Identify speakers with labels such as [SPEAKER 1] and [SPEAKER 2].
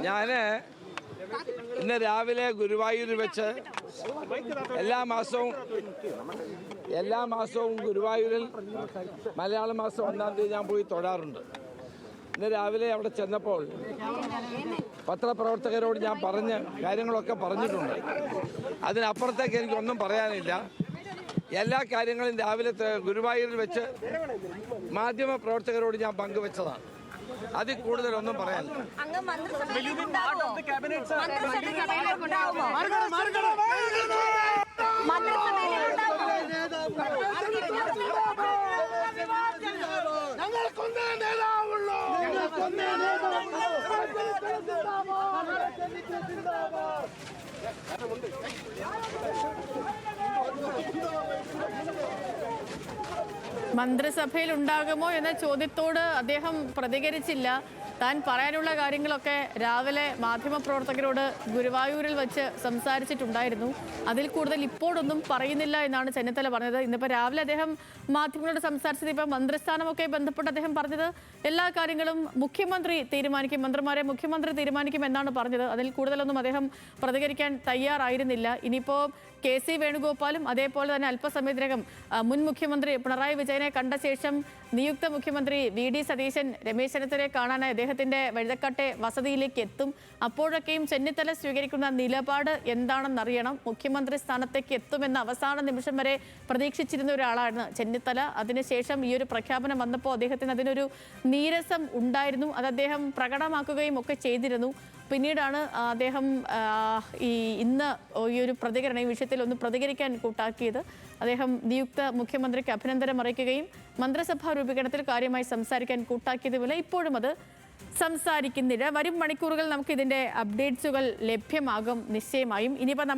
[SPEAKER 1] ഞാന് ഇന്ന് രാവിലെ ഗുരുവായൂർ വെച്ച് എല്ലാ മാസവും ഗുരുവായൂരിൽ മലയാള മാസം 1-ാം തീയതി ഞാൻ പോയി തൊഴാറുണ്ട്. ഇന്ന് രാവിലെ അവിടെ ചെന്നപ്പോൾ പത്രപ്രവർത്തകരോട് ഞാൻ കാര്യങ്ങളൊക്കെ പറഞ്ഞിട്ടുണ്ട്. അതിനപ്പുറത്തേക്ക് എനിക്കൊന്നും പറയാനില്ല. എല്ലാ കാര്യങ്ങളും രാവിലെ ഗുരുവായൂരിൽ വെച്ച് മാധ്യമ പ്രവർത്തകരോട് ഞാൻ പങ്കുവെച്ചതാണ്. അതിൽ കൂടുതലൊന്നും പറയാനില്ല.
[SPEAKER 2] മന്ത്രിസഭയിൽ ഉണ്ടാകുമോ എന്ന ചോദ്യത്തോട് അദ്ദേഹം പ്രതികരിച്ചില്ല. താൻ പറയാനുള്ള കാര്യങ്ങളൊക്കെ രാവിലെ മാധ്യമപ്രവർത്തകരോട് ഗുരുവായൂരിൽ വെച്ച് സംസാരിച്ചിട്ടുണ്ടായിരുന്നു. അതിൽ കൂടുതൽ ഇപ്പോഴൊന്നും പറയുന്നില്ല എന്നാണ് ചെന്നിത്തല പറഞ്ഞത്. ഇന്നിപ്പോൾ രാവിലെ അദ്ദേഹം മാധ്യമങ്ങളോട് സംസാരിച്ചത് ഇപ്പോൾ മന്ത്രിസ്ഥാനമൊക്കെ ബന്ധപ്പെട്ട് അദ്ദേഹം പറഞ്ഞത് എല്ലാ കാര്യങ്ങളും മുഖ്യമന്ത്രി തീരുമാനിക്കും, മന്ത്രിമാരെ മുഖ്യമന്ത്രി തീരുമാനിക്കും എന്നാണ് പറഞ്ഞത്. അതിൽ കൂടുതലൊന്നും അദ്ദേഹം പ്രതികരിക്കാൻ തയ്യാറായിരുന്നില്ല. ഇനിയിപ്പോൾ KC വേണുഗോപാലും അതേപോലെ തന്നെ അല്പസമയത്തിനകം മുൻ മുഖ്യമന്ത്രി പിണറായി വിജയനെ കണ്ട ശേഷം നിയുക്ത മുഖ്യമന്ത്രി VD സതീശൻ രമേശ് ചെന്നിത്തലയെ കാണാനായി അദ്ദേഹത്തിന്റെ വഴുതക്കാട്ടെ വസതിയിലേക്ക് എത്തും. അപ്പോഴൊക്കെയും ചെന്നിത്തല സ്വീകരിക്കുന്ന നിലപാട് എന്താണെന്നറിയണം. മുഖ്യമന്ത്രി സ്ഥാനത്തേക്ക് എത്തുമെന്ന അവസാന നിമിഷം വരെ പ്രതീക്ഷിച്ചിരുന്ന ഒരാളാണ് ചെന്നിത്തല. അതിനുശേഷം ഈ ഒരു പ്രഖ്യാപനം വന്നപ്പോൾ അദ്ദേഹത്തിന് അതിനൊരു നീരസം ഉണ്ടായിരുന്നു. അത് അദ്ദേഹം പ്രകടമാക്കുകയും ഒക്കെ ചെയ്തിരുന്നു. പിന്നീടാണ് അദ്ദേഹം ഇന്ന് ഈ ഒരു പ്രതികരണം, ഈ വിഷയത്തിൽ ഒന്ന് പ്രതികരിക്കാൻ കൂട്ടാക്കിയത്. അദ്ദേഹം നിയുക്ത മുഖ്യമന്ത്രിക്ക് അഭിനന്ദനം അറിയിക്കുകയും മന്ത്രിസഭാ രൂപീകരണത്തിൽ കാര്യമായി സംസാരിക്കാൻ കൂട്ടാക്കിയതുപോലെ ഇപ്പോഴും അത് സംസാരിക്കുന്നില്ല. വരും മണിക്കൂറുകൾ നമുക്ക് ഇതിൻ്റെ അപ്ഡേറ്റ്സുകൾ ലഭ്യമാകും നിശ്ചയമായും. ഇനിയിപ്പോൾ നമ്മൾ